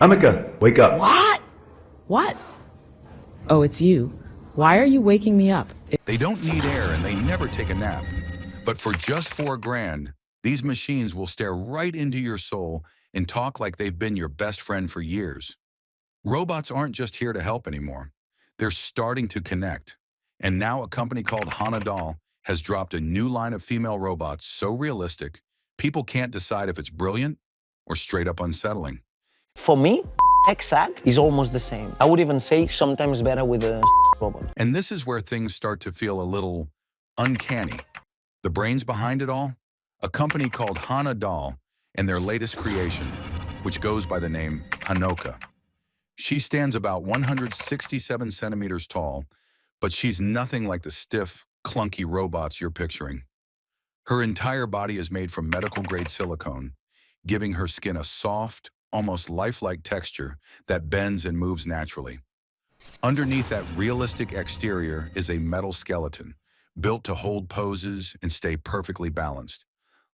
Hanoka, wake up. What? What? Oh, it's you. Why are you waking me up? They don't need air and they never take a nap. But for just $4 grand, these machines will stare right into your soul and talk like they've been your best friend for years. Robots aren't just here to help anymore. They're starting to connect. And now a company called Hana Doll has dropped a new line of female robots so realistic, people can't decide if it's brilliant or straight up unsettling. For me, exact is almost the same. I would even say sometimes better with a robot. And this is where things start to feel a little uncanny. The brains behind it all? A company called Hana Doll and their latest creation, which goes by the name Hanoka. She stands about 167 centimeters tall, but she's nothing like the stiff, clunky robots you're picturing. Her entire body is made from medical-grade silicone, giving her skin a soft, almost lifelike texture that bends and moves naturally. Underneath that realistic exterior is a metal skeleton, built to hold poses and stay perfectly balanced,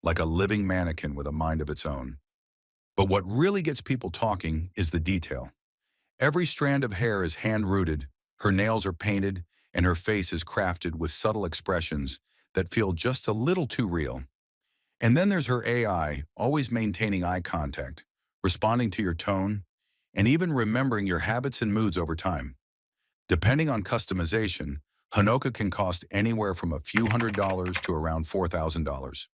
like a living mannequin with a mind of its own. But what really gets people talking is the detail. Every strand of hair is hand-rooted, her nails are painted, and her face is crafted with subtle expressions that feel just a little too real. And then there's her AI, always maintaining eye contact, responding to your tone, and even remembering your habits and moods over time. Depending on customization, Hanoka can cost anywhere from a few $100s to around $4,000.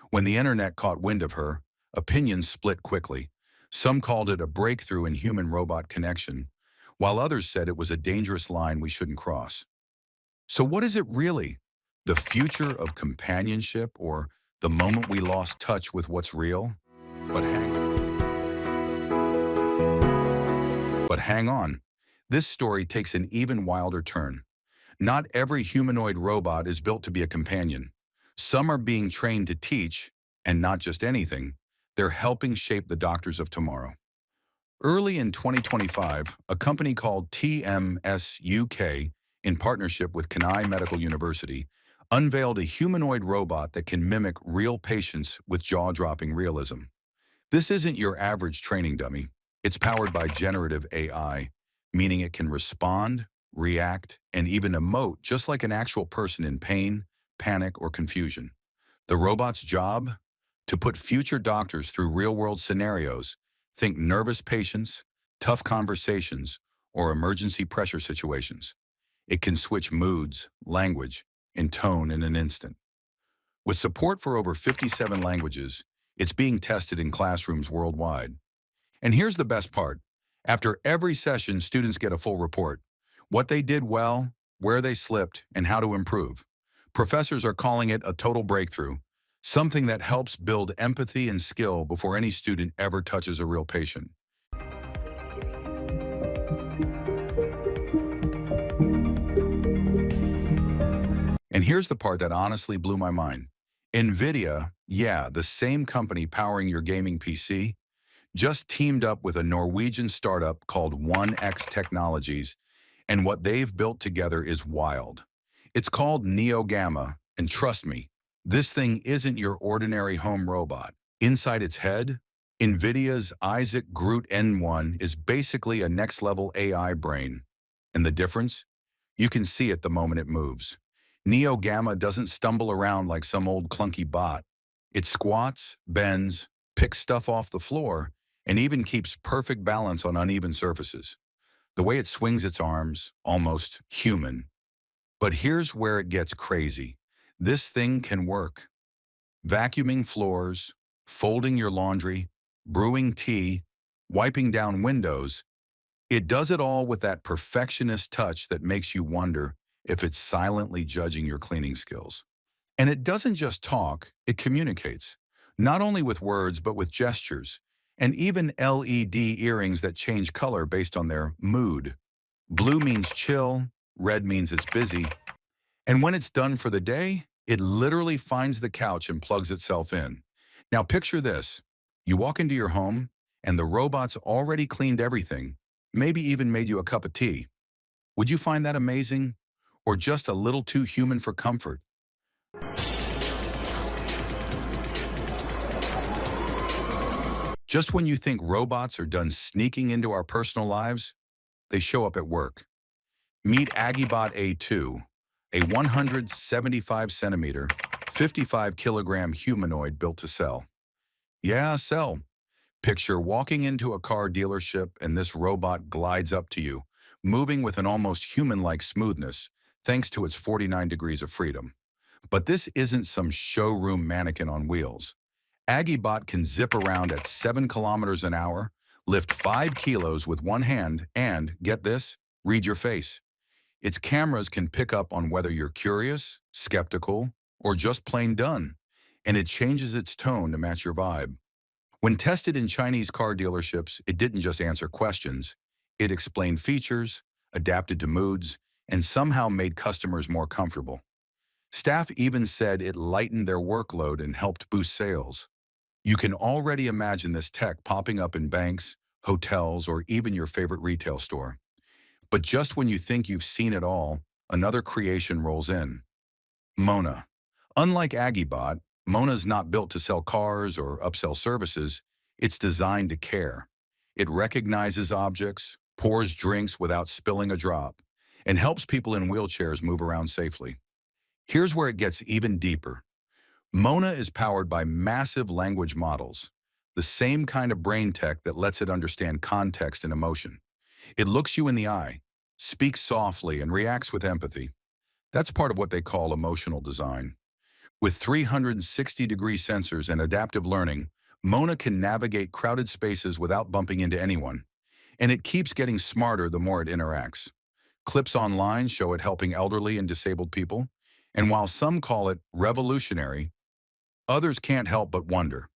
When the internet caught wind of her, opinions split quickly. Some called it a breakthrough in human-robot connection, while others said it was a dangerous line we shouldn't cross. So what is it really? The future of companionship, or the moment we lost touch with what's real? But hang on. This story takes an even wilder turn. Not every humanoid robot is built to be a companion. Some are being trained to teach, and not just anything. They're helping shape the doctors of tomorrow. Early in 2025, a company called TMS UK, in partnership with Kenai Medical University, unveiled a humanoid robot that can mimic real patients with jaw-dropping realism. This isn't your average training dummy. It's powered by generative AI, meaning it can respond, react, and even emote just like an actual person in pain, panic, or confusion. The robot's job? To put future doctors through real-world scenarios, think nervous patients, tough conversations, or emergency pressure situations. It can switch moods, language, and tone in an instant. With support for over 57 languages, it's being tested in classrooms worldwide. And here's the best part. After every session, students get a full report. What they did well, where they slipped, and how to improve. Professors are calling it a total breakthrough, something that helps build empathy and skill before any student ever touches a real patient. And here's the part that honestly blew my mind. Nvidia, yeah, the same company powering your gaming PC, just teamed up with a Norwegian startup called 1X Technologies, and what they've built together is wild. It's called Neo Gamma, and trust me, this thing isn't your ordinary home robot. Inside its head, Nvidia's Isaac Groot N1 is basically a next-level AI brain. And the difference? You can see it the moment it moves. Neo Gamma doesn't stumble around like some old clunky bot. It squats, bends, picks stuff off the floor, and even keeps perfect balance on uneven surfaces. The way it swings its arms, almost human. But here's where it gets crazy. This thing can work. Vacuuming floors, folding your laundry, brewing tea, wiping down windows. It does it all with that perfectionist touch that makes you wonder if it's silently judging your cleaning skills. And it doesn't just talk, it communicates. Not only with words, but with gestures, and even LED earrings that change color based on their mood. Blue means chill, red means it's busy. And when it's done for the day, it literally finds the couch and plugs itself in. Now picture this. You walk into your home, and the robot's already cleaned everything, maybe even made you a cup of tea. Would you find that amazing? Or just a little too human for comfort? Just when you think robots are done sneaking into our personal lives, they show up at work. Meet Aggiebot A2, a 175 centimeter, 55 kilogram humanoid built to sell. Yeah, sell. Picture walking into a car dealership and this robot glides up to you, moving with an almost human-like smoothness, thanks to its 49 degrees of freedom. But this isn't some showroom mannequin on wheels. Aggiebot can zip around at 7 kilometers an hour, lift 5 kilos with one hand, and, get this, read your face. Its cameras can pick up on whether you're curious, skeptical, or just plain done, and it changes its tone to match your vibe. When tested in Chinese car dealerships, it didn't just answer questions. It explained features, adapted to moods, and somehow made customers more comfortable. Staff even said it lightened their workload and helped boost sales. You can already imagine this tech popping up in banks, hotels, or even your favorite retail store. But just when you think you've seen it all, another creation rolls in. Mona. Unlike Aggiebot, Mona's not built to sell cars or upsell services. It's designed to care. It recognizes objects, pours drinks without spilling a drop, and helps people in wheelchairs move around safely. Here's where it gets even deeper. Mona is powered by massive language models, the same kind of brain tech that lets it understand context and emotion. It looks you in the eye, speaks softly, and reacts with empathy. That's part of what they call emotional design. With 360-degree sensors and adaptive learning, Mona can navigate crowded spaces without bumping into anyone. And it keeps getting smarter the more it interacts. Clips online show it helping elderly and disabled people. And while some call it revolutionary, others can't help but wonder,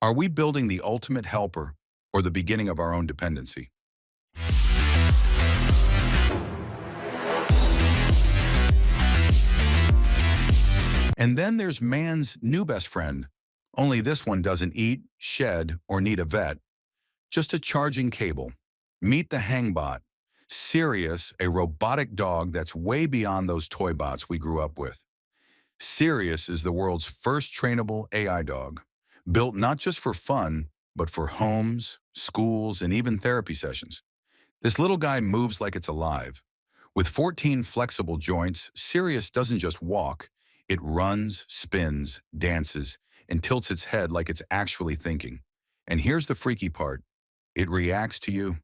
are we building the ultimate helper or the beginning of our own dependency? And then there's man's new best friend, only this one doesn't eat, shed, or need a vet, just a charging cable. Meet the Hangbot, Sirius, a robotic dog that's way beyond those toy bots we grew up with. Sirius is the world's first trainable AI dog, built not just for fun, but for homes, schools, and even therapy sessions. This little guy moves like it's alive. With 14 flexible joints, Sirius doesn't just walk, it runs, spins, dances, and tilts its head like it's actually thinking. And here's the freaky part. It reacts to you.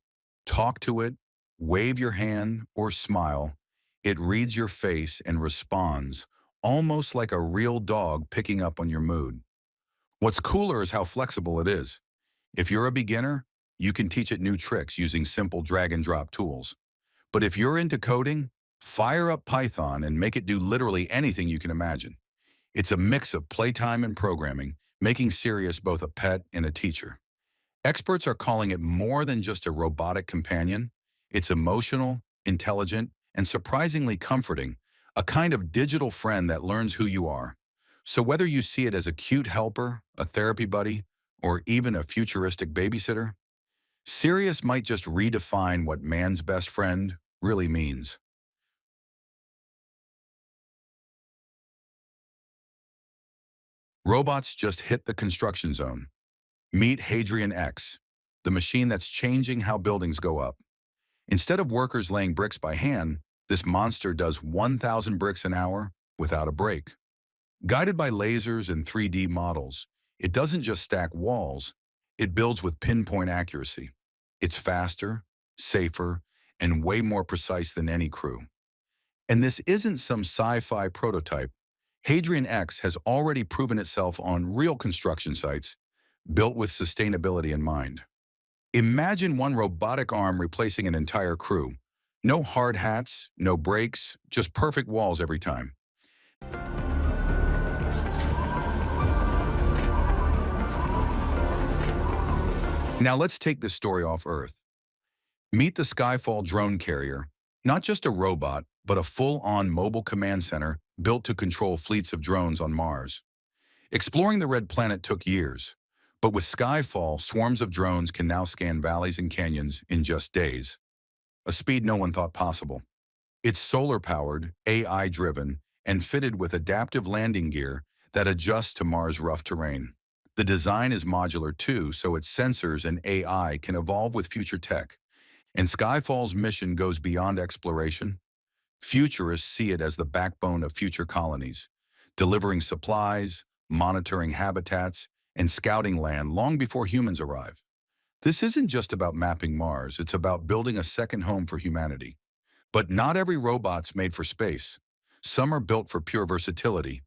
Talk to it, wave your hand, or smile. It reads your face and responds, almost like a real dog picking up on your mood. What's cooler is how flexible it is. If you're a beginner, you can teach it new tricks using simple drag-and-drop tools. But if you're into coding, fire up Python and make it do literally anything you can imagine. It's a mix of playtime and programming, making Sirius both a pet and a teacher. Experts are calling it more than just a robotic companion. It's emotional, intelligent, and surprisingly comforting, a kind of digital friend that learns who you are. So whether you see it as a cute helper, a therapy buddy, or even a futuristic babysitter, Sirius might just redefine what man's best friend really means. Robots just hit the construction zone. Meet Hadrien X, the machine that's changing how buildings go up. Instead of workers laying bricks by hand, this monster does 1,000 bricks an hour without a break. Guided by lasers and 3D models, it doesn't just stack walls, it builds with pinpoint accuracy. It's faster, safer, and way more precise than any crew. And this isn't some sci-fi prototype. Hadrien X has already proven itself on real construction sites, built with sustainability in mind. Imagine one robotic arm replacing an entire crew. No hard hats, no brakes, just perfect walls every time. Now let's take this story off Earth. Meet the Skyfall Drone Carrier, not just a robot, but a full-on mobile command center built to control fleets of drones on Mars. Exploring the Red Planet took years, but with Skyfall, swarms of drones can now scan valleys and canyons in just days, a speed no one thought possible. It's solar-powered, AI-driven, and fitted with adaptive landing gear that adjusts to Mars' rough terrain. The design is modular too, so its sensors and AI can evolve with future tech. And Skyfall's mission goes beyond exploration. Futurists see it as the backbone of future colonies, delivering supplies, monitoring habitats, and scouting land long before humans arrive. This isn't just about mapping Mars, it's about building a second home for humanity. But not every robot's made for space. Some are built for pure versatility.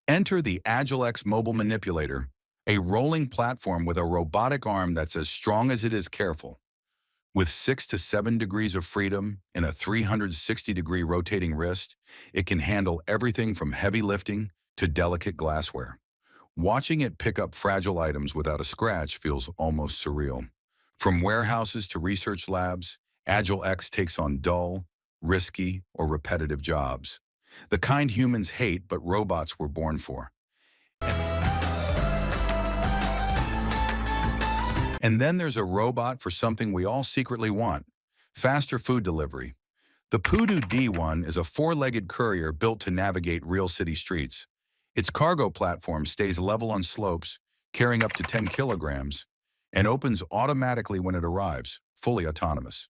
Enter the Aggiebot X mobile manipulator, a rolling platform with a robotic arm that's as strong as it is careful. With 6 to 7 degrees of freedom and a 360-degree rotating wrist, it can handle everything from heavy lifting to delicate glassware. Watching it pick up fragile items without a scratch feels almost surreal. From warehouses to research labs, Aggiebot X takes on dull, risky, or repetitive jobs. The kind humans hate but robots were born for. And then there's a robot for something we all secretly want: faster food delivery. The Poodoo D1 is a four-legged courier built to navigate real city streets. Its cargo platform stays level on slopes, carrying up to 10 kilograms, and opens automatically when it arrives, fully autonomous.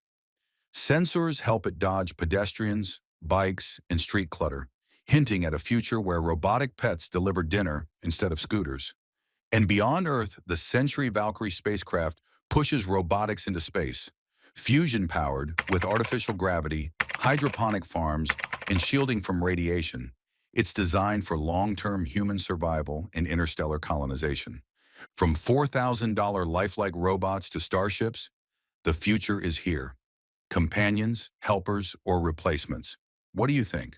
Sensors help it dodge pedestrians, bikes, and street clutter, hinting at a future where robotic pets deliver dinner instead of scooters. And beyond Earth, the Century Valkyrie spacecraft pushes robotics into space. Fusion-powered with artificial gravity, hydroponic farms, and shielding from radiation, it's designed for long-term human survival and interstellar colonization. From $4,000 lifelike robots to starships, the future is here. Companions, helpers, or replacements. What do you think?